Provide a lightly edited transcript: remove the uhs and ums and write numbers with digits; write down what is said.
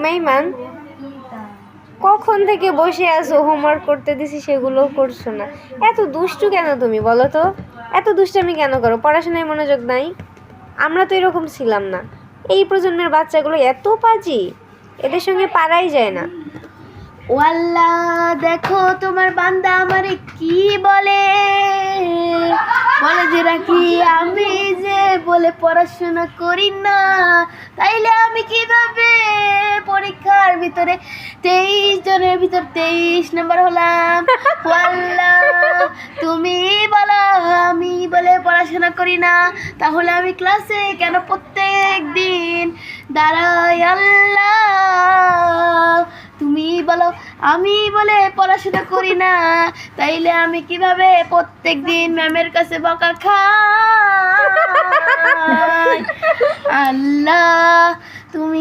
মেহমান কখন থেকে বসে আছো, হোমওয়ার্ক করতে দিছি সেগুলোও করছো না। এত দুষ্টু কেন তুমি বলো তো? এত দুষ্টামি কেন করো? পড়াশোনায় মনোযোগ নাই? আমরা তো এরকম ছিলাম না। এই প্রজন্মের বাচ্চাগুলো এত পাজি, এদের সঙ্গে পারাই যায় না। ও আল্লাহ, দেখো তোমার বান্দা আমারে কি বলে বলে যে রাখি আমি যে বলে পড়াশোনা করি না, তাইলে আমি কিভাবে পরীক্ষার ভিতরে 23 জনের ভিতর 23 নম্বর হলাম? ও আল্লাহ, তুমি বলো আমি বলে পড়াশোনা করি না, তাহলে আমি ক্লাসে কেন প্রত্যেক দিন দাঁড়াই? আল্লাহ, তুমি বলো আমি বলে পড়াশোনা করি না, তাইলে আমি কিভাবে প্রত্যেক দিন ম্যামের কাছে বকা খাই? আল্লাহ, তুমি